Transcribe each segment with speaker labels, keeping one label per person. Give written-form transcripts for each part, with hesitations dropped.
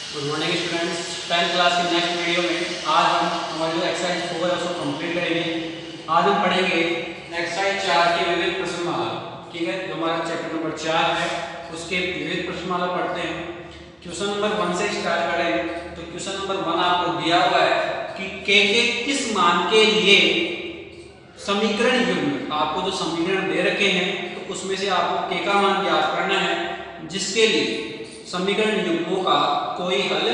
Speaker 1: Good morning students. 10th class के next video में आज हम हमारी जो एक्सरसाइज 4 है उसको कंप्लीट करेंगे। आज हम पढ़ेंगे एक्सरसाइज 4 की विविध प्रश्नमाला। ठीक है, जो हमारा चैप्टर नंबर 4 है उसके विविध प्रश्नमाला पढ़ते हैं। क्वेश्चन नंबर 1 से स्टार्ट करें। तो क्वेश्चन नंबर 1 आपको दिया हुआ है कि के किस मान के लिए समीकरण युग्म, आपको जो समीकरण दे रखे हैं तो उसमें से आपको के का मान ज्ञात करना है जिसके लिए समीकरण युग्मों का कोई हल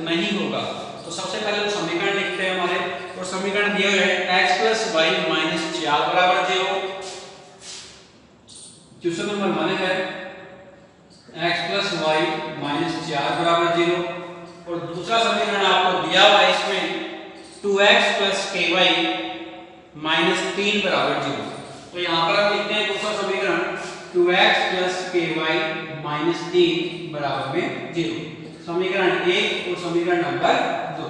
Speaker 1: नहीं होगा। तो सबसे पहले हम समीकरण लिखते हैं हमारे, और समीकरण दिए हुए हैं x + y - 4 बराबर 0। क्वेश्चन नंबर 1 है x + y - 4 बराबर 0। और दूसरा समीकरण आपको दिया हुआ है इसमें 2x + ky - 3 बराबर 0। तो यहाँ पर हम लिखते हैं दूसरा समीकरण 2x + ky - 3 बराबर में 0। समीकरण 1 और समीकरण नंबर 2।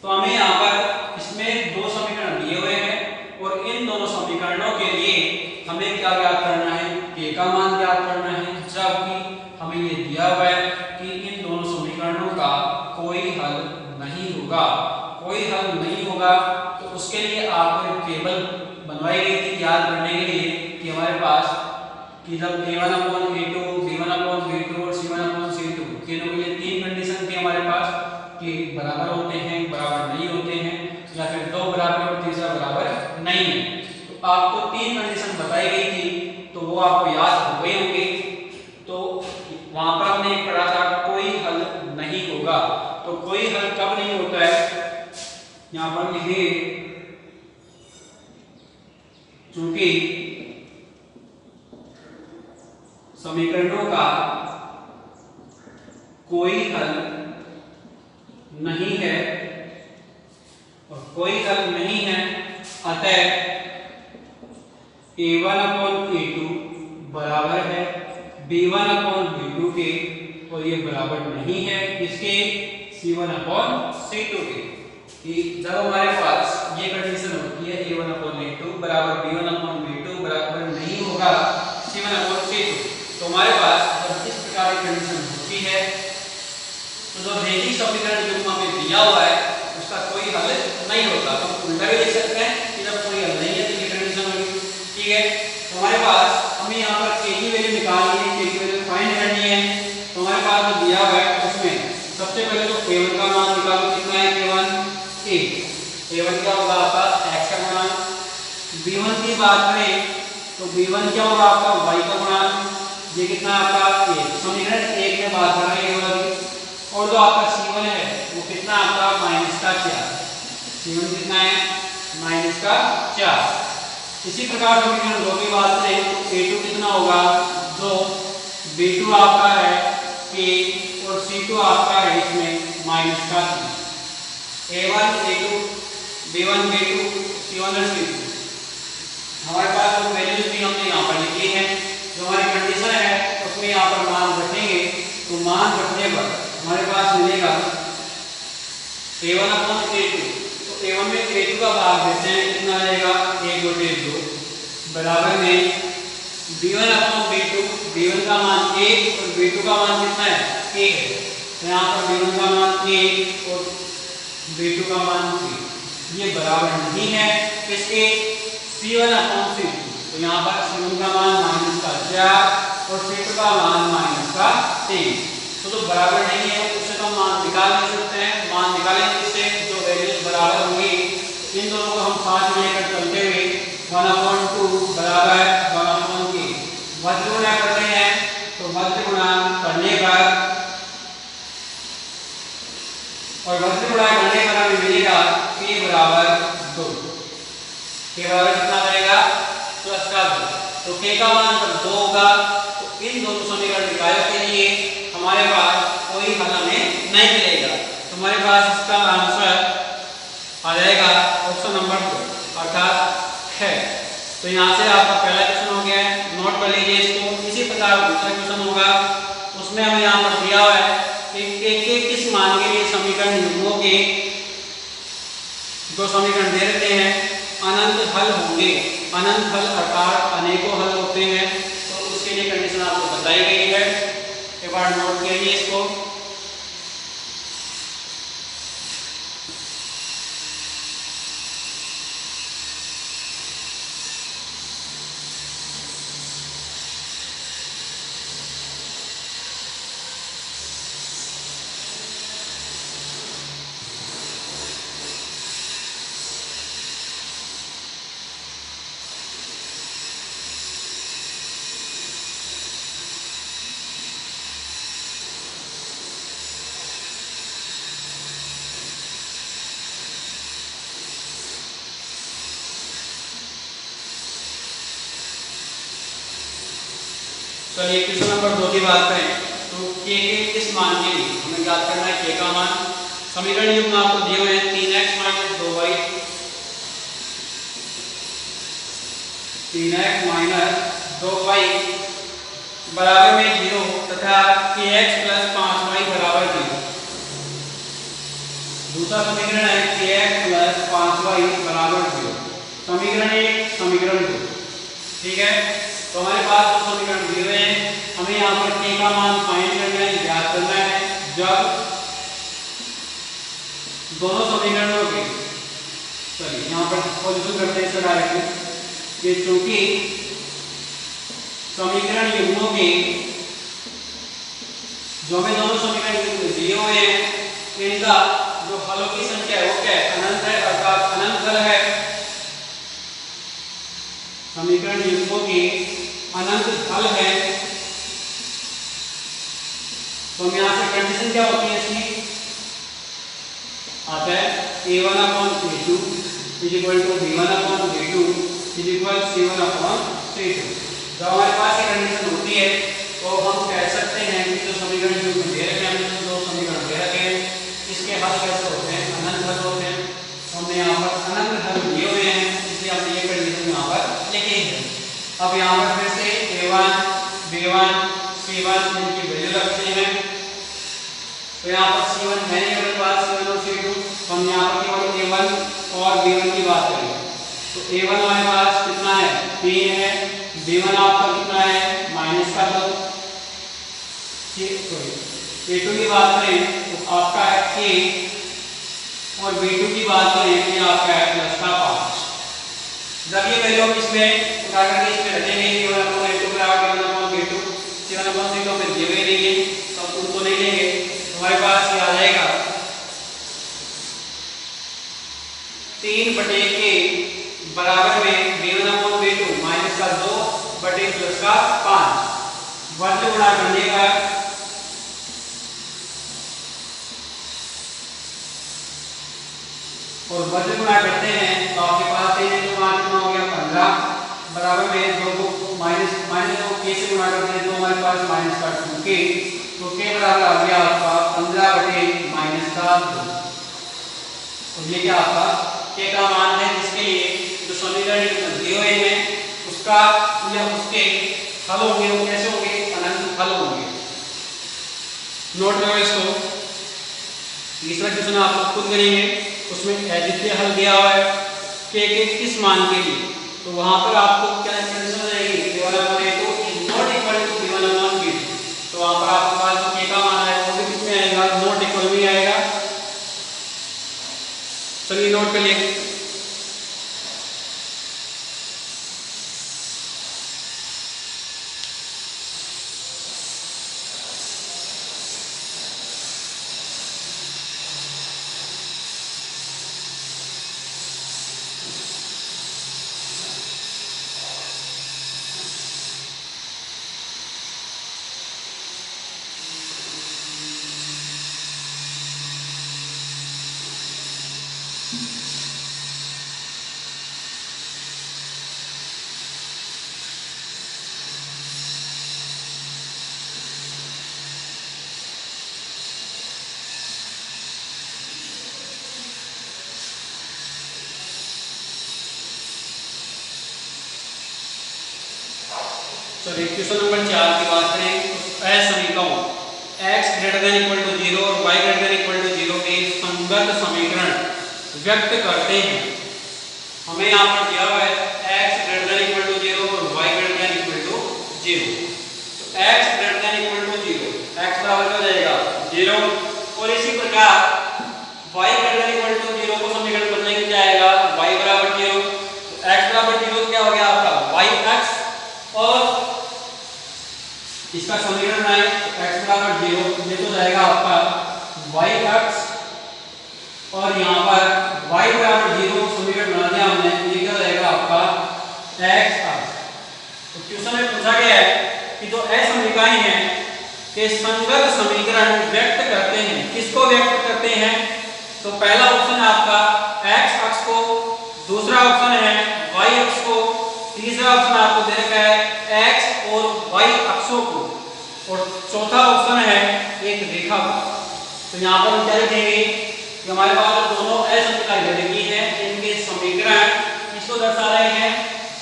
Speaker 1: तो हमें यहाँ पर इसमें दो समीकरण दिए हुए हैं और इन दोनों समीकरणों के लिए हमें क्या ज्ञात करना है, के का मान ज्ञात करना है, जबकि हमें ये दिया हुआ है कि इन दोनों समीकरणों का कोई हल नहीं होगा। कोई हल नहीं होगा तो उसके लिए आपको एक टेबल बनवाई गई थी याद करने के लिए कि हमारे पास कि जब a1/a2, b1/b2 और c1/c2 तीनों के लिए तीन कंडीशन थी हमारे पास कि बराबर होते हैं, बराबर नहीं होते हैं, या फिर दो बराबर और तीसरा बराबर नहीं है। तो आपको तीन कंडीशन बताई गई थी तो वो आपको याद हो गई होंगी। तो वहां पर हमने पढ़ा था कोई हल नहीं होगा। तो कोई हल कब नहीं होता है, यहां पर लिखे चूंकि समीकरणों का कोई हल नहीं है और कोई हल नहीं है, अतः a1/a2 बराबर है b1/b2 के, और ये बराबर नहीं है इसके c1/c2 के। कि जब हमारे पास ये कंडीशन होती है a1/a2 बराबर b1/b2 बराबर नहीं होगा c1/c2, तो हमारे पास जब इस प्रकार की कंडीशन होती है तो जो रैखिक समीकरण युग्म हमें दिया हुआ है उसका कोई हल नहीं होता। तो हम उल्टा भी लिख सकते हैं कि जब कोई हल नहीं है तो ये कंडीशन होगी। ठीक है, तो हमारे पास हमें यहाँ पर k की वैल्यू निकालनी है, k की वैल्यू फाइंड करनी है। तो हमारे पास जो दिया हुआ है उसमें सबसे पहले तो a1 का मान निकालो, कितना है a1 क्या होगा आपका x का गुणांक। b1 की बात करें तो b1 क्या होगा आपका y का गुणांक, ये कितना आपका समीकरण 1 में बात कर रहे हैं वाली। और जो आपका c1 है वो कितना आपका -4, c1 कितना है -4। इसी प्रकार समीकरण 2 की बात करें तो a2 कितना होगा 2, b2 आपका है a और c2 आपका है इसमें -3। a1 a2 b1 b2 c1 और c2 हमारे पास जो वैल्यूज भी हमने यहाँ पर लिखी है, जो हमारी कंडीशन है उसमें यहाँ पर मान रखेंगे। तो मान रखने पर हमारे पास मिलेगा a1/a2। तो a1 में a2 का भाग देते हैं, कितना आएगा 1/2 बराबर में b1/b2, b1 का मान 1 और b2 का मान कितना है 1 है। तो यहाँ पर b1 का मान 1 और b2 का मान 3, ये बराबर नहीं है इसके c1/c2। तो यहाँ पर c1 का मान -4 और c2 का मान -3। तो बराबर नहीं है उससे तो हम मान निकाल नहीं सकते हैं। मान निकालेंगे इससे जो वैल्यूज बराबर होंगी इन दोनों को हम साथ में लेकर चलते हुए 1/2 बराबर 1/3 वज्र गुणा करते हैं। तो वज्र गुणा करने पर हमें मिलेगा k बराबर 2। k बराबर कितना रहेगा +2। तो k का मान जब 2 होगा तो इन दोनों समीकरण निकालने के लिए हमारे पास कोई हल हमें नहीं मिलेगा। तो हमारे पास इसका आंसर आ जाएगा ऑप्शन नंबर 2 अर्थात है। तो यहाँ से आपका पहला क्वेश्चन हो गया है, नोट कर लीजिए इसको। इसी प्रकार दूसरा क्वेश्चन होगा, उसमें हमें यहाँ पर दिया हुआ है कि किस मान के लिए समीकरण युग्मों के जो समीकरण दे रखे हैं अनंत हल होंगे। अनंत हल अर्थात अनेकों हल होते हैं। तो उसके लिए कंडीशन आपको बताई गई है, एक बार नोट कीजिए इसको। चलिए क्वेश्चन नंबर 2 की बात करें तो k के किस मान के लिए हमें ज्ञात करना है k का मान। समीकरण युग्म आपको दिए हुए हैं 3x - 2y 3x - 2y बराबर में 0 तथा kx + 5y बराबर 0। दूसरा समीकरण है kx + 5y बराबर 0। समीकरण 1 समीकरण 2 ठीक है। तो हमारे पास दो समीकरण दिए हुए हैं, हमें यहाँ पर k का मान फाइंड करना है, ज्ञात करना है। जब दोनों समीकरणों के चलिए यहाँ पर सॉल्यूशन करते हैं इसका डायरेक्टली कि चूंकि समीकरण युग्मों के जो हमें दोनों समीकरण दिए हुए हैं इनका जो हलों की संख्या है वो क्या है, अनंत है, अर्थात अनंत हल है। समीकरण युग्मों के अनंत हल है। तो हम यहाँ से कंडीशन क्या होती है इसकी आता है a1/a2 = b1/b2 = c1/c2। जब हमारे पास ये कंडीशन होती है तो हम कह सकते हैं कि जो समीकरण जो दे रखे हैं हमने दो समीकरण दे रखे हैं इसके हल कैसे होते हैं, अनंत हल होते हैं। हमने यहाँ पर अनंत हल दिए हुए हैं इसलिए हमने ये कंडीशन यहाँ पर लिखी है। अब यहाँ पर फिर से a1 b1 c1 इनकी वैल्यू रखते हैं। तो यहाँ पर c1 है नहीं हमारे पास, c1 और c2, तो हम यहाँ पर केवल a1 और b1 की बात करेंगे। तो a1 हमारे पास कितना है 3 है, b1 आपका कितना है -2, a2 की बात करें तो आपका है a और b2 की बात करें तो आपका है +5। जब ये वैल्यू हम इसमें उठा करके इसमें रखेंगे a1/a2 बराबर b1/b2 c1/c2 फिर दिए हुए रहेंगे तो उनको नहीं लेंगे, हमारे पास ये आ जाएगा 3/k बराबर में b1/b2 -2 बटे +5 वर्ग गुणा करने का और वर्ग गुणा करते हैं तो आपके पास 3 × 5 कितना हो गया 15 बराबर में 2 को -k से गुणा करते हैं तो हमारे पास -2k, तो k बराबर आ गया आपका 15/-2। और ये क्या आपका k का मान है जिसके लिए जो समीकरण दिए हुए हैं उसका या उसके हल होंगे वो कैसे होंगे, अनंत हल होंगे। नोट करो इसको। तीसरा क्वेश्चन आप लोग खुद करेंगे, उसमें अद्वितीय हल दिया हुआ है k के किस मान के लिए, तो वहां पर आपको क्या कंडीशन रहेगी a1/a2 not equal to b1/b2। तो वहां पर आपके पास जो k का मान है वो भी कितने आएगा, नॉट इक्वल में आएगा। चलिए नोट कर लिए। चलिए क्वेश्चन नंबर 4 की बात करें तो असमीकरण x > 0 और y > 0 के संगत समीकरण व्यक्त करते हैं। हमें यहाँ पर दिया हुआ है x > 0 और y > 0। तो x > 0 x बराबर हो जाएगा 0 और इसी प्रकार y > 0 को समीकरण बनने के क्या आएगा y बराबर 0। तो x बराबर 0 क्या हो गया आपका yx और इसका समीकरण है x बराबर 0, ये तो जाएगा आपका y अक्ष और यहाँ पर y बराबर 0 समीकरण बना दिया हमने, ये क्या जाएगा आपका x अक्ष। तो क्वेश्चन में पूछा गया है कि जो असमीकाएं हैं के संगत समीकरण व्यक्त करते हैं, किसको व्यक्त करते हैं, तो पहला ऑप्शन है आपका x अक्ष को, दूसरा ऑप्शन है y अक्ष को, तीसरा ऑप्शन आपको दे रखा है x और y अक्षों को। एक रेखा को। तो यहाँ पर हम क्या लिखेंगे कि हमारे पास दोनों असममिका रेखी है, इनके समीकरण किसको दर्शा रहे हैं,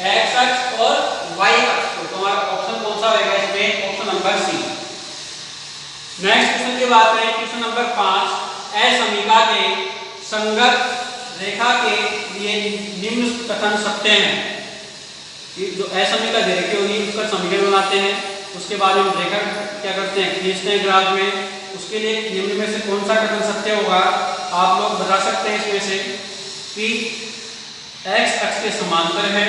Speaker 1: x अक्ष और y अक्ष को। तो हमारा ऑप्शन कौन सा होगा इसमें, option number C. Next question की बात करें, क्वेश्चन नंबर 5, असममिका के संगत रेखा के लिए निम्न कथन सत्य हैं। जो असममिका रेखा होगी उसका समीकरण बनाते हैं, उसके बाद हम रेखा क्या करते हैं, खींचते हैं ग्राफ में। उसके लिए निम्न में से कौन सा कथन सत्य होगा, आप लोग बता सकते हैं इसमें से कि x अक्ष के समांतर है।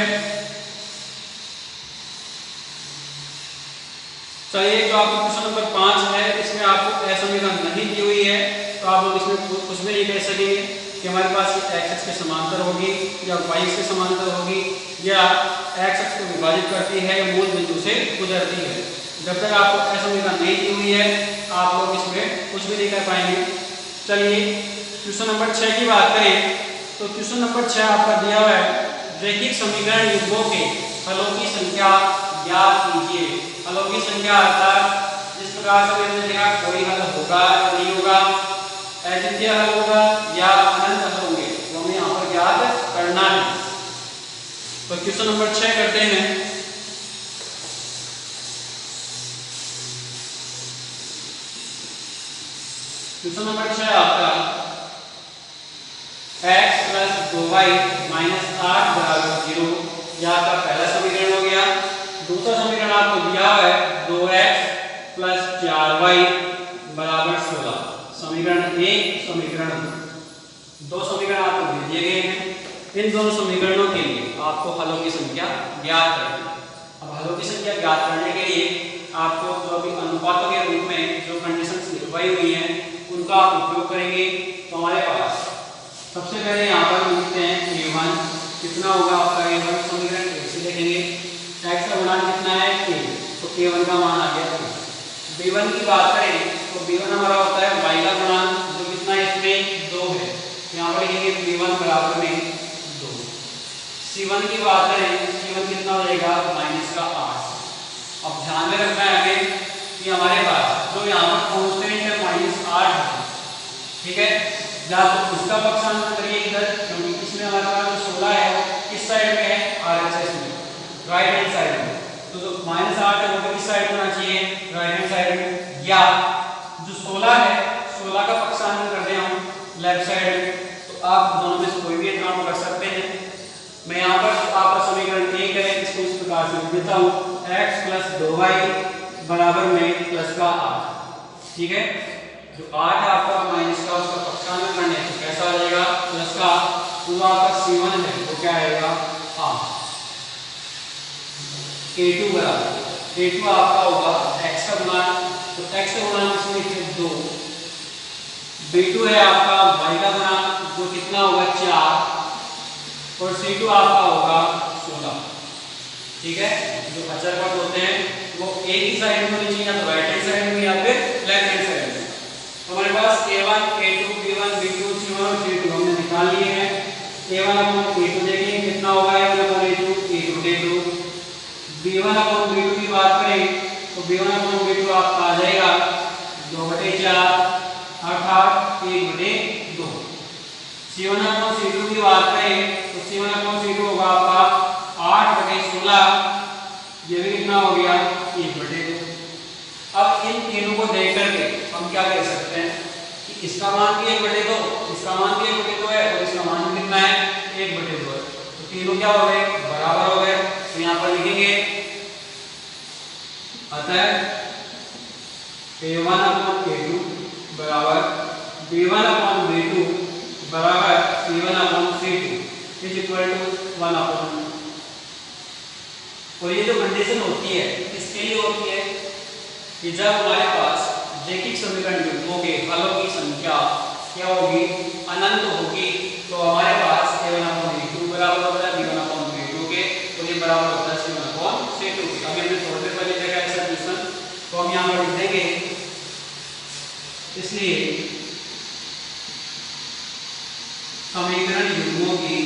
Speaker 1: चलिए, जो आपको क्वेश्चन नंबर 5 है इसमें आपको असममिका नहीं दी हुई है, तो आप लोग इसमें कुछ भी नहीं कह सकेंगे कि हमारे पास x अक्ष के समांतर होगी या y अक्ष के समांतर होगी या x अक्ष को विभाजित करती है या मूल बिंदु से गुजरती है। जब तक आपको असममिका नहीं दी हुई है आप लोग इसमें कुछ भी नहीं कर पाएंगे। चलिए, क्वेश्चन नंबर 6 की बात करें, तो क्वेश्चन नंबर 6 आपका दिया हुआ है, रैखिक समीकरण युग्मों के हलों की संख्या ज्ञात कीजिए। हलों की संख्या अर्थात जिस प्रकार से हमने देखा कोई हल होगा या नहीं होगा, अद्वितीय हल होगा या अनंत हल होंगे, तो हमें यहाँ पर ज्ञात करना है। तो क्वेश्चन नंबर 6 करते हैं। क्वेश्चन नंबर 6 आपका x प्लस 2y माइनस 8 बराबर 0, यह आपका पहला समीकरण हो गया। दूसरा समीकरण आपको दिया हुआ है 2x प्लस 4y बराबर 16। समीकरण 1, समीकरण 2 समीकरण आपको दे दिए गए हैं। इन दोनों समीकरणों के लिए आपको हलों की संख्या ज्ञात करनी है। अब हलों की संख्या ज्ञात करने के लिए आपको जो अभी अनुपातों के रूप में जो कंडीशंस लिखवाई हुई हैं उनका आप उपयोग करेंगे। तो हमारे पास सबसे पहले यहाँ पर लिखते हैं a1, कितना होगा आपका a1, समीकरण 1 से लिखेंगे। x का गुणांक कितना है a, तो a1 का मान आ गया। b1 की बात करें तो b1 हमारा होता है y का गुणांक, जो कितना है इसमें 2 है, यहाँ पर लिखेंगे b1 बराबर में 2। c1 की बात करें, c1 कितना हो जाएगा माइनस का 8। अब ध्यान में रखना है हमें कि हमारे पास जो यहाँ पर कांस्टेंट है -8 है, ठीक है, या तो उसका पक्षांतर करिए इधर, क्योंकि इसमें हमारे पास जो 16 है किस साइड में है, RHS में, राइट हैंड साइड में। तो जो -8 है वो किस साइड होना चाहिए, राइट हैंड साइड में। या जो 16 है 16 का पक्षांतर कर दें हम लेफ्ट साइड में, तो आप दोनों में से कोई भी एक काम कर सकते हैं। मैं यहाँ पर आपका समीकरण 1 है, इसको इस प्रकार से लिख देता हूँ, x प्लस 2y बराबर में प्लस का 8, ठीक है। जो 8 है आपका माइनस का, उसका पक्षांतर करने तो कैसा आ जाएगा प्लस का, तो आपका c1 है वो क्या आएगा 8। a2 बराबर a2 आपका होगा x का गुणांक, तो x का गुणांक इसमें लिखिए 2। b2 है आपका y का गुणांक, जो कितना होगा 4, और c2 आपका होगा 16, ठीक है। जो अचर पद होते हैं वो एक ही साइड में होनी चाहिए, या तो राइट हैंड साइड में या फिर लेफ्ट हैंड साइड में। तो हमारे पास a1, a2, b1, b2, c1 और c2 हमने निकाल लिए हैं। a1 अपॉन a2 देखेंगे कितना होगा, a1 upon a2, a2 a2। b1 upon b2 की बात करें तो b1 अपॉन b2 आपका आ जाएगा 2/4 अर्थात 1/2। c1 अपॉन c2 की बात करें तो c1 अपॉन c2 होगा आपका 8/16, ये भी कितना हो गया 1/2। अब इन तीनों को देख करके हम क्या कह सकते हैं कि इसका मान भी 1/2, इसका मान भी 1/2 है और इसका मान भी कितना है 1/2 है। तो तीनों क्या हो गए, बराबर हो गए। तो यहाँ पर लिखेंगे अतः a1 अपॉन a2 बराबर b1 अपॉन b2 बराबर c1 upon c2 is equal to 1 upon. और ये जो कंडीशन होती है इसके लिए होती है कि जब हमारे पास रैखिक समीकरण युग्मों के हलों की संख्या क्या होगी, अनंत होगी, तो हमारे पास a1 अपॉन a2 बराबर होता है b1 अपॉन b2 के, तो ये बराबर होता है c1 अपॉन c2 के। अभी हमने थोड़ी देर पहले देखा ऐसा क्वेश्चन, तो हम यहाँ पर लिख देंगे, इसलिए समीकरण युग्मों की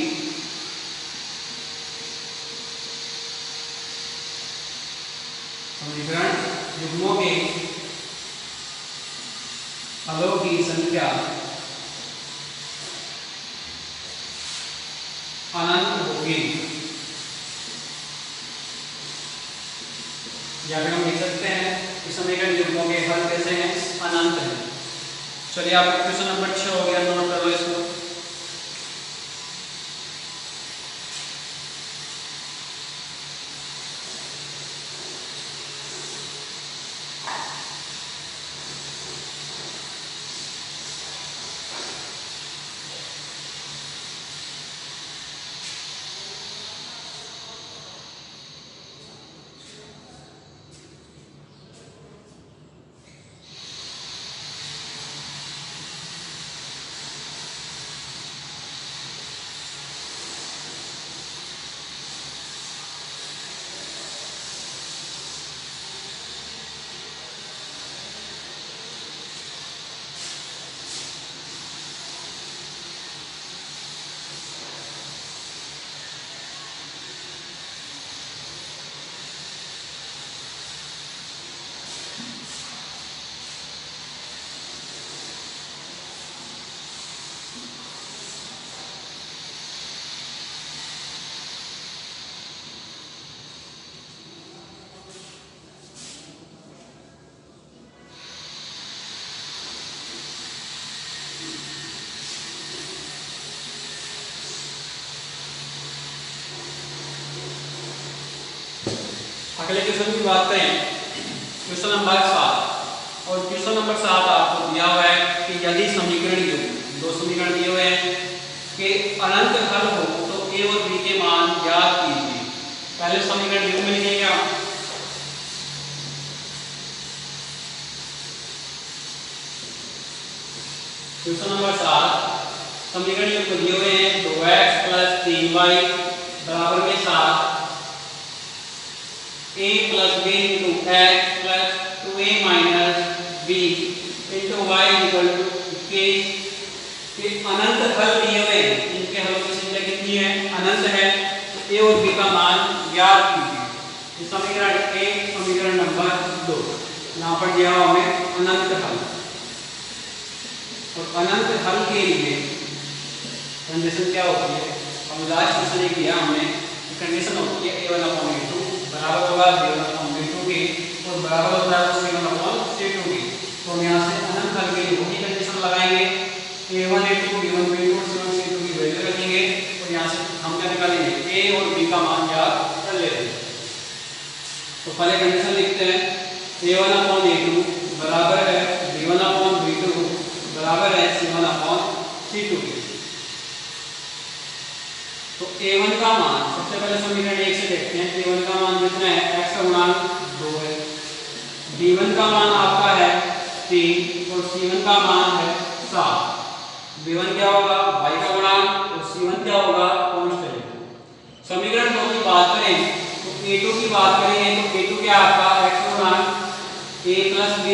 Speaker 1: हलों की संख्या अनंत होगी, या फिर हम लिख सकते हैं इस समीकरण युग्मों के हल कैसे हैं, अनंत है। चलिए आप क्वेश्चन नंबर 6 हो गया, नोट कर लो इसको। अगले क्वेश्चन की बात करें, क्वेश्चन नंबर 7। और क्वेश्चन नंबर 7 आपको दिया हुआ है कि यदि समीकरण युग्म, दो समीकरण दिए हुए हैं कि अनंत हल हो तो a और b के मान ज्ञात कीजिए। पहले समीकरण युग्म लिखेंगे आप। क्वेश्चन नंबर 7 समीकरण युग्म दिए हुए हैं 2x + 3y बराबर में 7, a plus b into x plus 2a minus b into y equal to 21 के अनंत हल दिए हुए हैं। इनके हलों की संख्या कितनी है, अनंत है। तो a और b का मान ज्ञात कीजिए। समीकरण 1, समीकरण नंबर 2 यहाँ पर दिया हुआ हमें अनंत हल। और अनंत हल के लिए कंडीशन क्या होती है, हम लास्ट क्वेश्चन ये किया हमने, कंडीशन होती है a1/a2 बराबर होगा b1/b2 के और बराबर होता है c1/c2 के। तो हम यहाँ से अनंत हल के लिए वही कंडीशन लगाएंगे, a1 a2 b1 b2 c1 c2 की वैल्यू रखेंगे और यहाँ से हम क्या निकालेंगे, a और b का मान ज्ञात कर लेते हैं। तो पहले कंडीशन लिखते हैं, a1/a2 बराबर है b1/b2 बराबर है c1/c2 के। तो a1 का मान सबसे पहले समीकरण 1 से देखते हैं। a1 का मान कितना है, x का गुणांक 2 है, b1 का मान आपका है 3 और c1 का मान है 7। b1 क्या होगा, y का गुणांक, और c1 क्या होगा, कांस्टेंट। समीकरण 2 की बात करें तो a2 की बात करें तो a2 क्या आपका x का गुणांक a plus b,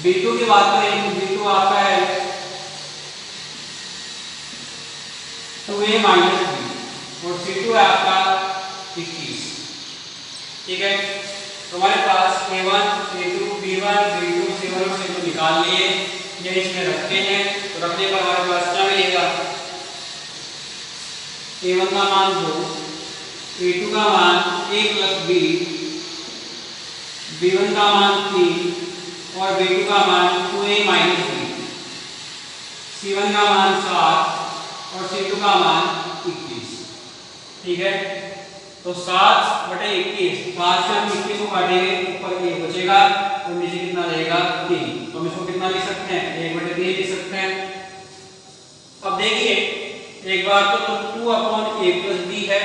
Speaker 1: b2 की बात करें तो b2 आपका है 2a minus b और c2 है आपका 21। ठीक है, तो हमारे पास a1 a2 b1 b2 c1 और c2 निकाल लिए, ये इसमें रखते हैं। तो रखने पर हमारे पास क्या मिलेगा, a1 का मान 2, a2 का मान a plus b, b1 का मान 3 और b2 का मान 2a minus b, c1 का मान 7 और c2 का मान 21। ठीक है, तो 7/21, 5 से हम 21 को काटेंगे, ऊपर 1 बचेगा और नीचे कितना रहेगा 3। तो हम इसको कितना लिख सकते हैं, 1/3 लिख सकते हैं। अब देखिए एक बार तो 2/a plus b है,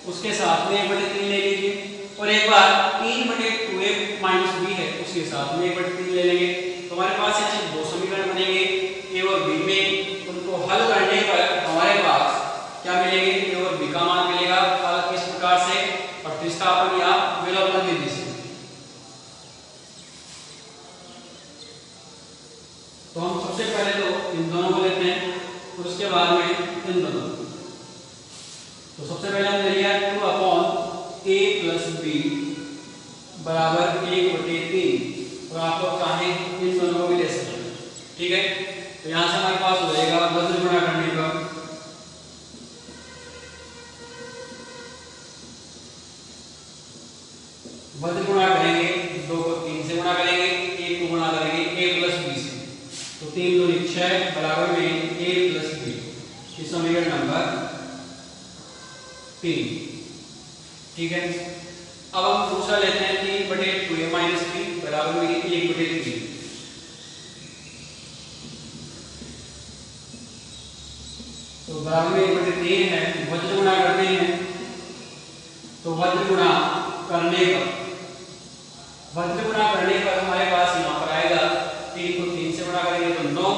Speaker 1: उसके साथ में 1/3 ले लीजिए, और एक बार 3/2a minus b है, उसके साथ में 1/3 ले लेंगे। तो हमारे पास ऐसे दो समीकरण बनेंगे a और b में। उनको हल करने पर हमारे पास क्या मिलेंगे, a और b का मान मिलेगा। हल किस प्रकार से, प्रतिस्थापन या विलोपन विधि से। तो हम सबसे पहले तो इन दोनों को लेते हैं और उसके बाद में इन दोनों। तो सबसे पहले हमने लिया 2/a plus b बराबर 1/3, और आप लोग चाहें इन दोनों को भी ले ठीक है, तो यहाँ से हमारे पास हो जाएगा वज्र गुणा करने पर वज्र गुणा करेंगे 2 को 3 से गुणा करेंगे, 1 को गुणा करेंगे a प्लस b से, तो 3 दूनी 6 बराबर में a प्लस b, ये समीकरण नंबर 3। ठीक है, अब हम दूसरा लेते हैं 3 बटे 2a माइनस b बराबर में 1 बटे 3। तो बराबर में 1 बटे 3 है, वज्र गुणा करते हैं, तो वज्र गुणा करने पर हमारे पास यहाँ पर आएगा 3 को 3 से गुणा करेंगे तो 9,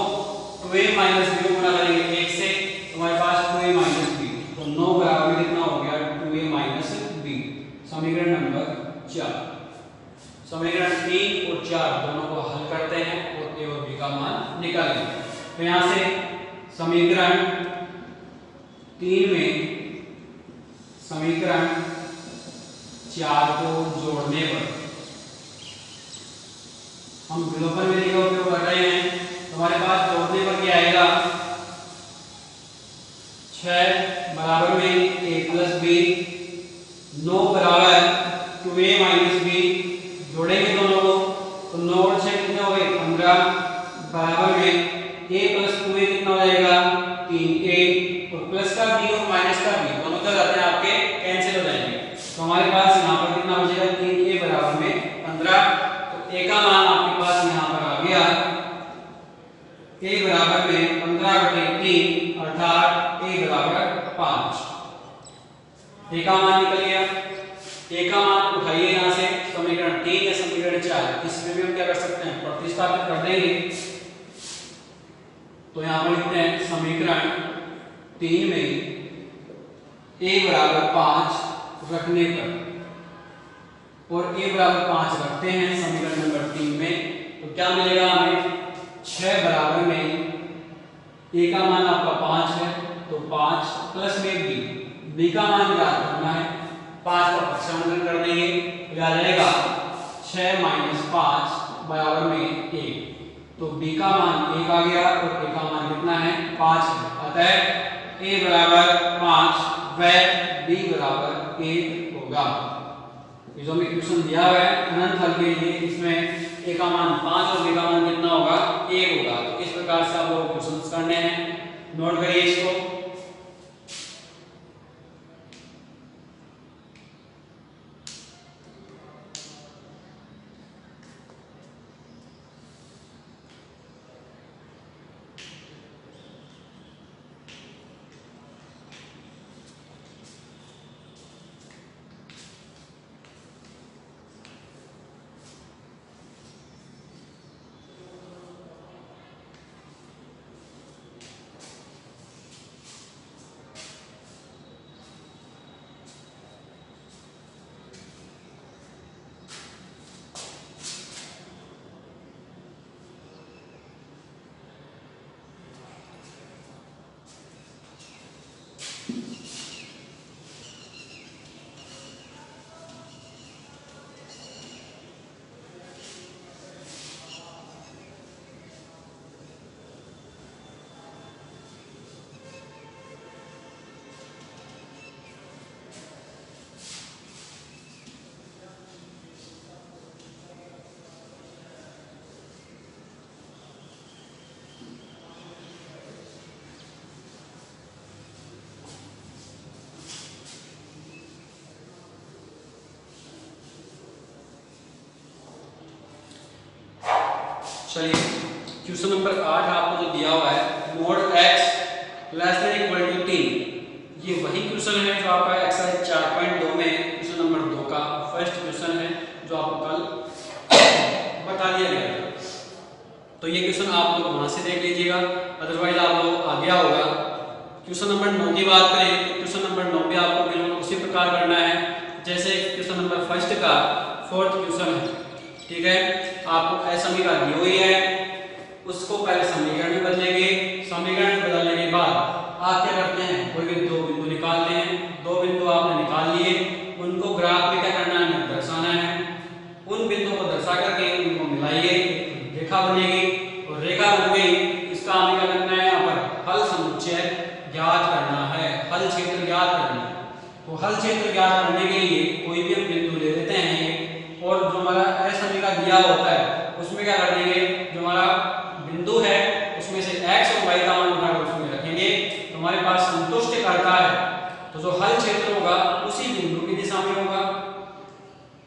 Speaker 1: 2a माइनस b को गुणा करेंगे 1 से, तो हमारे पास 2a माइनस b, तो 9 बराबर में कितना हो गया 2a माइनस b, समीकरण नंबर 4। समीकरण 3 और 4 दोनों को हल करते हैं और a और b का मान निकालेंगे। तो यहाँ से समीकरण 3 में समीकरण 4 को जोड़ने पर हम विलोपन विधि का उपयोग कर रहे हैं, तो हमारे पास जोड़ने पर क्या आएगा 6 बराबर में a प्लस b, 9 बराबर 2a माइनस b, जोड़ेंगे दोनों को तो 9 और 6 कितने हो गए 15 बराबर में a प्लस 2a कितना हो जाएगा 3a, और प्लस का b और माइनस का b दोनों क्या करते हैं आपके कैंसिल हो जाएंगे, तो हमारे पास यहाँ पर कितना बचेगा 3a बराबर में 15, तो a का मान आपके पास यहाँ पर आ गया a बराबर में 15 बटे 3 अर्थात a बराबर 5। a का मान निकल गया, a का मान उठाइए यहाँ से समीकरण 3 या समीकरण 4, इसमें भी हम क्या कर सकते हैं प्रतिस्थापित कर देंगे, तो यहाँ पर लिखते हैं समीकरण 3 में a बराबर 5 रखने पर, और a बराबर 5 रखते हैं समीकरण नंबर 3 में, तो क्या मिलेगा हमें 6 बराबर में a का मान आपका 5 है, तो 5 प्लस में b का मान ज्ञात करना है, 5 का प्रक्षेपण कर देंगे तो आ जाएगा 6 माइनस 5 बराबर में 1, तो b का मान 1 आ गया और a का मान कितना है 5 है, अतः a बराबर 5 व b बराबर 1 होगा। ये जो हमें क्वेश्चन दिया हुआ है अनंत हल के लिए, इसमें a का मान 5 और b का मान कितना होगा 1 होगा, तो इस प्रकार से आप लोगों को क्वेश्चन करने हैं, नोट करिए इसको। चलिए क्वेश्चन नंबर 8 आपको जो दिया हुआ है mod x less than equal to 3, ये वही क्वेश्चन है जो आपका एक्सरसाइज 4.2 में क्वेश्चन नंबर 2 का फर्स्ट क्वेश्चन है जो आपको कल बता दिया गया था। तो ये क्वेश्चन आप लोग वहां से देख लीजिएगा, अदरवाइज आप लोग आ गया होगा। क्वेश्चन नंबर 9 की बात करें तो क्वेश्चन नंबर 9 भी आपको बिल्कुल उसी प्रकार करना है जैसे क्वेश्चन नंबर फर्स्ट का फोर्थ क्वेश्चन है। ठीक है, आपको ऐसा समीकरण दी हुई है, उसको पहले समीकरण में बदलेंगे, समीकरण में बदलने के बाद आप क्या करते हैं कोई भी दो बिंदु निकालते हैं, दो बिंदु आपने निकाल लिए, उनको ग्राफ में क्या करना है दर्शाना है, उन बिंदुओं को दर्शा करके उनको मिलाइए, रेखा बनेगी, और रेखा बन गई। इसका हमें क्या करना है, यहाँ पर हल समुच्चय ज्ञात करना है, हल क्षेत्र ज्ञात करना है। तो हल क्षेत्र ज्ञात करने के लिए कोई भी हम बिंदु ले लेते हैं और जो हमारा एस समीका दिया होता है उसमें क्या कर देंगे, जो हमारा बिंदु है उसमें से x और y का मान उठाकर उसमें रखेंगे तो हमारे पास संतुष्ट करता है। तो जो हल क्षेत्र होगा उसी बिंदु की दिशा में होगा।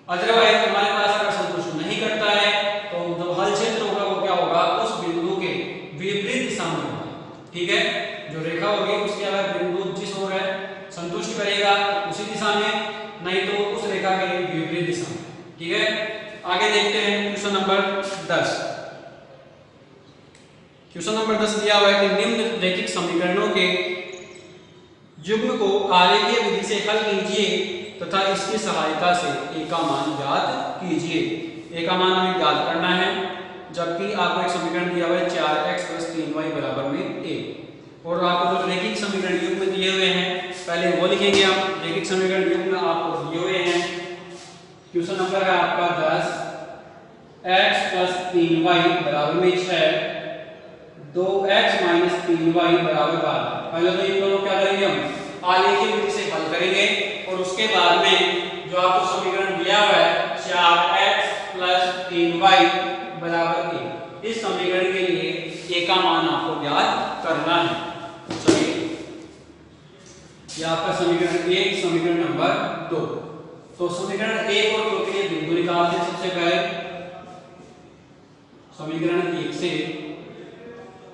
Speaker 1: अदरवाइज हमारे पास अगर संतुष्ट नहीं करता है तो जो हल क्षेत्र होगा वो क्या होगा, उस बिंदु के विपरीत दिशा में होगा। ठीक है, जो रेखा होगी उसके अगर बिंदु जिस ओर है संतुष्ट करेगा उसी दिशा में, नहीं तो उस रेखा के विपरीत दिशा में। ठीक है, आगे देखते हैं क्वेश्चन नंबर 10। क्वेश्चन नंबर 10 दिया हुआ है कि निम्न रैखिक समीकरणों के युग्म को आरेखीय विधि से हल कीजिए तथा इसकी सहायता से a का मान ज्ञात कीजिए। a का मान हमें ज्ञात करना है, जबकि आपको एक समीकरण दिया हुआ है 4x + 3y बराबर में a, और आपको जो रैखिक समीकरण युग्म दिए हुए हैं पहले वो लिखेंगे आप। रैखिक समीकरण युग्म आपको दिए हुए हैं, क्वेश्चन नंबर है आपका 10, x + 3y बराबर में 6, 2x - 3y बराबर 12। पहले तो इन दोनों क्या करेंगे, हम आलेखीय विधि से हल करेंगे और उसके बाद में जो आपको समीकरण दिया हुआ है 4x + 3y बराबर a, इस समीकरण के लिए a का मान आपको ज्ञात करना है। चलिए, ये आपका समीकरण 1, समीकरण नंबर 2। तो समीकरण 1 और 2 के लिए बिंदु निकालते हैं। सबसे पहले समीकरण 1 से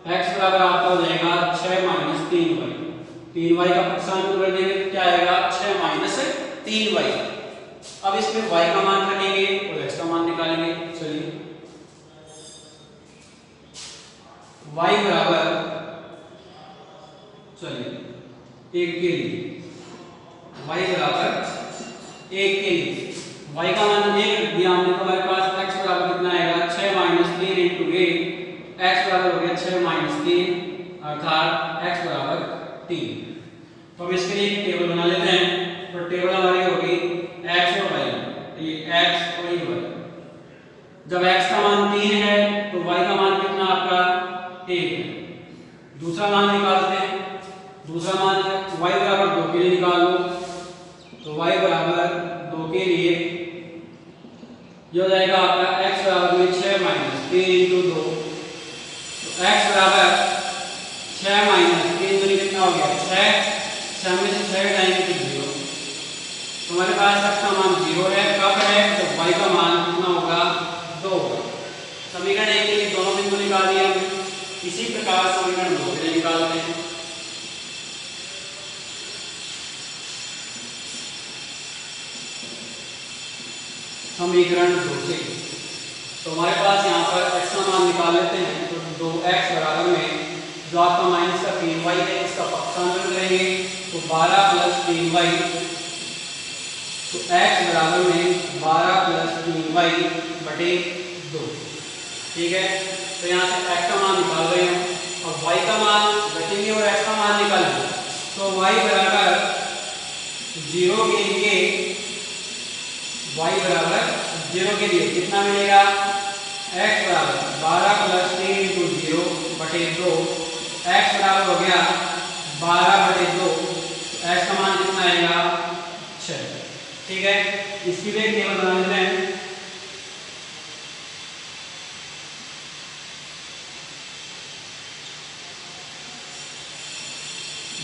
Speaker 1: x बराबर आपका हो जाएगा 6 - 3y, 3y का प्रतिस्थापन कर देंगे तो क्या आएगा 6 - 3y। अब इसमें y का मान रखेंगे और x का मान निकालेंगे। चलिए, y बराबर, चलिए 1 के लिए, y बराबर 1 के लिए y का मान 1 दिया हमने तो हमारे पास x बराबर कितना आएगा 6 - 3 × a, x बराबर हो गया 6 - 3 अर्थात x बराबर 3। तो हम इसके लिए एक टेबल बना लेते हैं। तो टेबल हमारी होगी x और y, ये x और ये y। जब x का मान 3 है तो y का मान कितना आपका 1 है। दूसरा मान निकालते हैं, दूसरा मान y बराबर 2 के लिए निकाल लो। तो y बराबर 2 के लिए ये हो जाएगा आपका x बराबर में 6 - 3 × 2, तो x बराबर 6 - 3 दूनी कितना हो गया 6, 6 में से 6 घटाएंगे तो 0। तो हमारे पास x का मान 0 है। कब है, तो y का मान कितना होगा 2 होगा। समीकरण 1 के लिए दोनों बिंदु निकाल दिए हमने, इसी प्रकार समीकरण 2 के लिए निकालते हैं। समीकरण 2 से तो हमारे पास यहाँ पर x का मान निकाल लेते हैं। तो 2x बराबर में जो आपका माइनस का 3y है इसका प्रतिस्थापन करेंगे तो 12 + 3y, तो x बराबर में 12 + 3y बटे 2। ठीक है, तो यहाँ से x का मान निकाल रहे हैं। अब y का मान रखेंगे और x का मान निकालेंगे। तो y बराबर 0 के लिए, y बराबर 0 के लिए कितना मिलेगा, x बराबर 12 + 3 × 0 बटे 2, x बराबर हो गया 12 बटे 2, तो x का मान कितना आएगा 6। ठीक है, इसकी भी एक टेबल बना लेते हैं।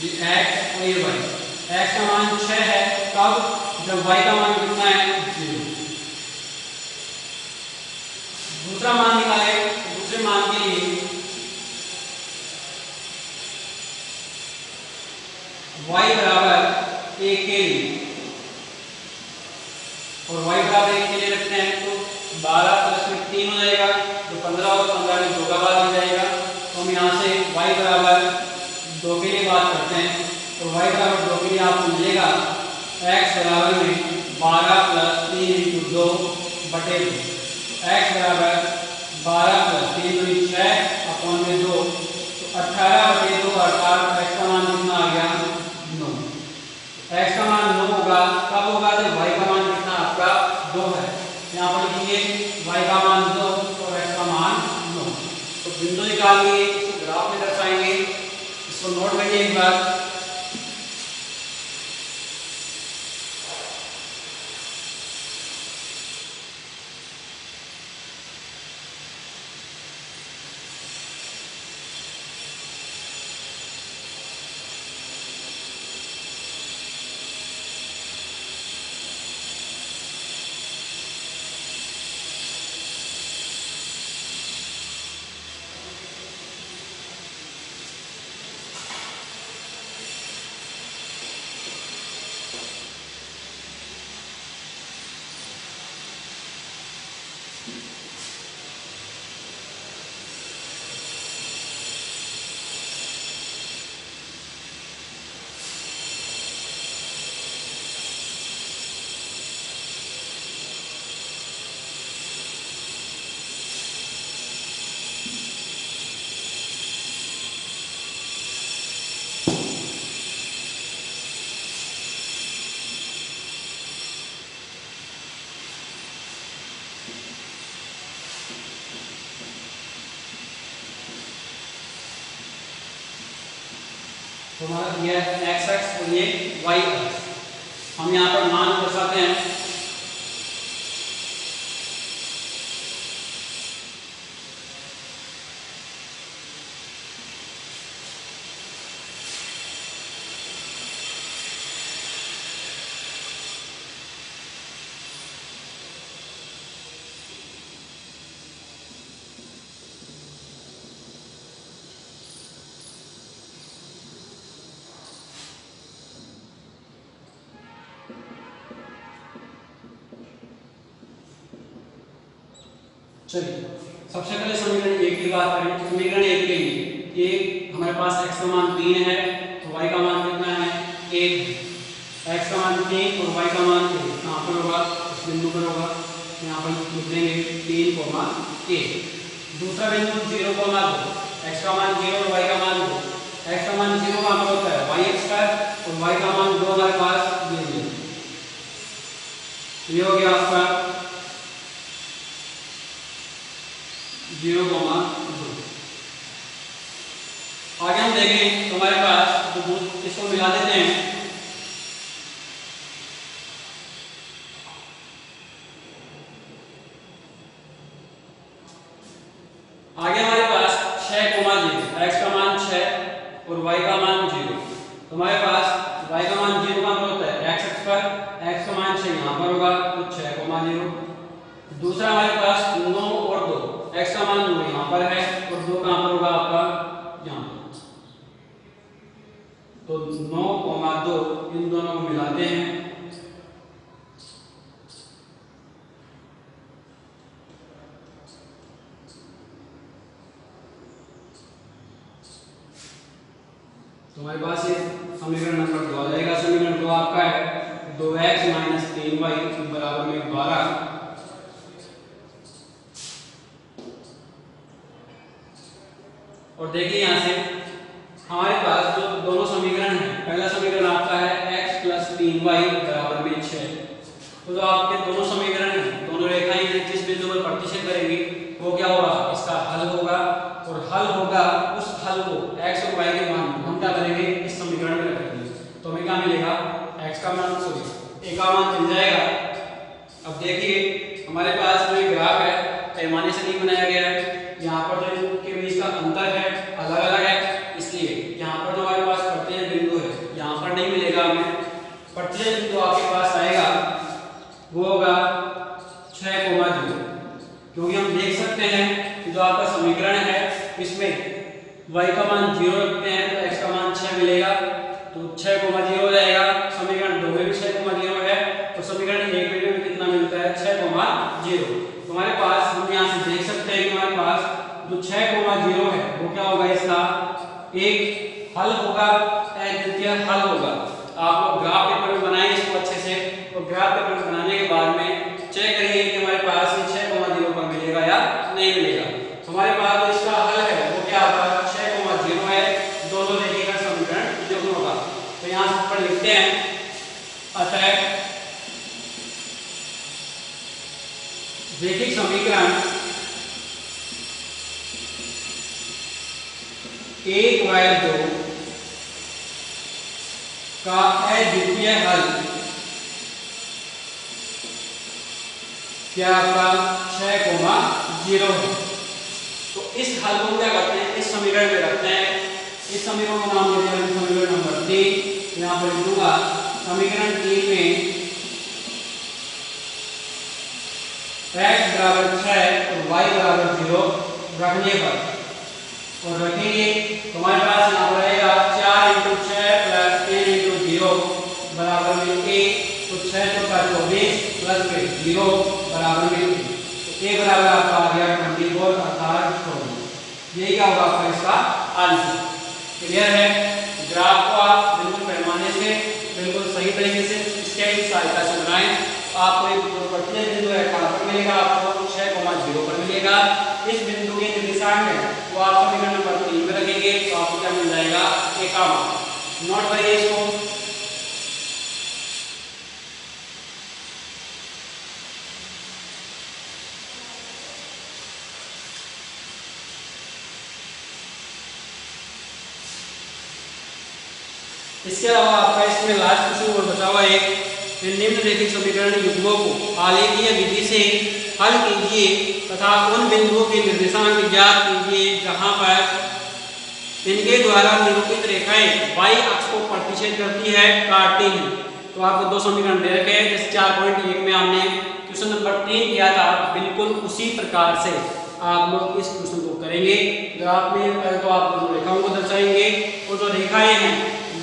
Speaker 1: ये x और ये y, x का मान 6 है तब जब y का मान कितना है 0। दूसरा मान निकाले, दूसरे मान के लिए y बराबर 1 के लिए, और y बराबर 1 के लिए रखते हैं तो 12 + में 3 हो जाएगा, तो 15 और 15 में 2 का भाग हो जाएगा। तो हम यहाँ से y बराबर 2 के लिए बात करते हैं। तो y बराबर 2 के लिए आपको मिलेगा x बराबर में 12 + 3 × 2 बटे 2, x बराबर 12 + 3 × 6 अपॉन में 2, तो 18 बटे 2 अर्थात x का मान कितना आ गया 9। x का मान 9 होगा, कब होगा जब y का मान कितना आपका 2 है। यहाँ पर लिखिए y का मान 2 और x का मान 9, तो बिंदु निकाल के इसको ग्राफ में दर्शाएंगे। इसको नोट करिए एक बार। तो हमारा ये एक्स एक्स और ये वाई एक्स, हम यहाँ पर मान दर्शाते हैं। चलिए सबसे पहले समीकरण एक की बात करें। समीकरण एक के लिए एक हमारे पास x का मान 3 है तो y का मान कितना है 1। x का मान 3 और y का मान 1 कहाँ पर होगा, इस बिंदु पर होगा। यहाँ पर लिख देंगे 3, 1। दूसरा बिंदु 0, 2 x का मान 0 और y का मान 2। x का मान 0 कहाँ पर होता है yx पर और y का मान 2 हमारे पास ये हो गया आपका 0, 2। आगे हम देखें तो हमारे पास तो इसको मिला देते हैं। आगे हमारे पास 6, 0 x का मान 6 और y का मान 0। तो हमारे पास y का मान 0 कहाँ पर होता है x अक्ष पर, x का मान 6 यहाँ पर होगा तो 6, 0। दूसरा हमारे पास 9 और 2 x का मान 9 यहाँ पर है और 2 कहाँ पर होगा आपका यहाँ पर। तो 9, 2 इन दोनों को मिलाते हैं। तो हमारे पास ये समीकरण नंबर 2 आ जाएगा। समीकरण 2 आपका है 2x - 3y बराबर में 12। और देखिए यहाँ से हमारे पास जो दोनों समीकरण हैं, पहला समीकरण आपका है x + 3y बराबर में 6। तो जो आपके दोनों समीकरण हैं, दोनों रेखाएं हैं, जिस बिंदु पर प्रतिच्छेद करेंगी वो क्या होगा, इसका हल होगा। और हल होगा, उस हल को x और y के मान हम क्या करेंगे इस समीकरण में रखेंगे। तो हमें क्या मिलेगा x का मान a का मान मिल जाएगा। अब देखिए हमारे पास जो ग्राफ है पैमाने से नहीं बनाया गया है, यहाँ पर जो इनके बीच का अंतर है अलग अलग है, इसलिए यहाँ पर जो हमारे पास प्रतिच्छेद बिंदु है यहाँ पर नहीं मिलेगा हमें। प्रतिच्छेद बिंदु आपके पास आएगा वो होगा 6, 0। क्योंकि हम देख सकते हैं कि जो आपका समीकरण है इसमें y का मान 0 रखते हैं तो x का मान 6 मिलेगा। तो 6, 0 हो जाएगा। समीकरण 2 में भी 6, 0 है तो समीकरण 1 में भी कितना मिलता है 6, 0। तो हमारे पास हम यहाँ से देख सकते हैं कि हमारे पास जो 6, 0 है वो क्या होगा, इसका एक हल होगा, एक द्वितीय हल होगा। आप लोग ग्राफ पेपर में बनाएंगे इसको अच्छे से, और ग्राफ पेपर बनाने के बाद में चेक करिए कि हमारे पास ये 6, 0 पर मिलेगा या नहीं मिलेगा। तो हमारे पास जो इसका हल है वो क्या होगा 6, 0 है। दोनों रेखा का समीकरण जो होगा तो यहाँ पर लिखते हैं अतः रैखिक समीकरण 1 बाय 2 का अद्वितीय हल क्या आपका 6,0 है। तो इस हल को क्या करते हैं, इस समीकरण में रखते हैं। इस समीकरण का नाम देते हैं समीकरण नंबर 3। यहाँ पर लिखूंगा समीकरण 3 में x बराबर 6 और y बराबर 0 रखने पर और रखेंगे तो हमारे पास यहाँ पर रहेगा 4 × 6 + 3 × 0 बराबर में 1। तो 6 × 24 प्लस में 0 बराबर में 1। तो a बराबर आपका आ गया 24 अर्थात 24। यही क्या होगा आपका इसका आंसर। क्लियर है। ग्राफ को आप बिल्कुल पैमाने से बिल्कुल सही तरीके से स्केल की सहायता से बनाएं। आपको एक प्रत्येक बिंदु रेखा पर मिलेगा, आपको 6,0 पर मिलेगा। इस बिंदु के निर्देशांक है वो आप समीकरण नंबर 3 में रखेंगे तो आपको क्या मिल जाएगा 51। नोट करिए इसको। इसके अलावा आपका इसमें लास्ट क्वेश्चन और बचा हुआ एक, निम्नलिखित समीकरण युग्मों को आलेखीय विधि से हल कीजिए तथा उन बिंदुओं के निर्देशांक ज्ञात कीजिए जहां पर इनके द्वारा निरूपित रेखाएं y अक्ष को प्रतिच्छेद करती है, काटती हैं। तो आपको 2 समीकरण दे रखे हैं। जैसे 4.1 में हमने क्वेश्चन नंबर 3 किया था, बिल्कुल उसी प्रकार से आप लोग इस क्वेश्चन को करेंगे। ग्राफ में पहले तो आप दोनों रेखाओं को दर्शाएंगे और जो रेखाएं हैं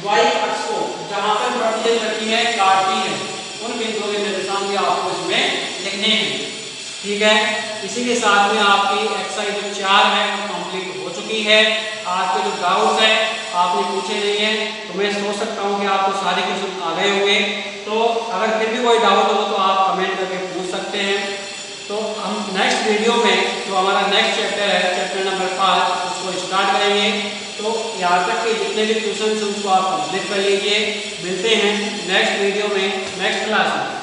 Speaker 1: y अक्ष को जहां पर प्रतिच्छेद करती है, काटती है, उन बिंदुओं के निर्देशांक भी आपको इसमें लिखने हैं। ठीक है। इसी के साथ में आपकी एक्सरसाइज जो 4 है वो कंप्लीट हो चुकी है। आपके जो डाउट्स है आपने पूछे नहीं है तो मैं सोच सकता हूँ कि आपको सारे क्वेश्चन आ गए होंगे। तो अगर फिर भी कोई डाउट हो तो आप कमेंट करके पूछ सकते हैं। तो हम नेक्स्ट वीडियो में जो हमारा नेक्स्ट चैप्टर है, चैप्टर नंबर 5, उसको स्टार्ट करेंगे। तो यहाँ तक के जितने भी क्वेश्चन हैं उसको आप कंप्लीट कर लीजिए। मिलते हैं नेक्स्ट वीडियो में, नेक्स्ट क्लास में।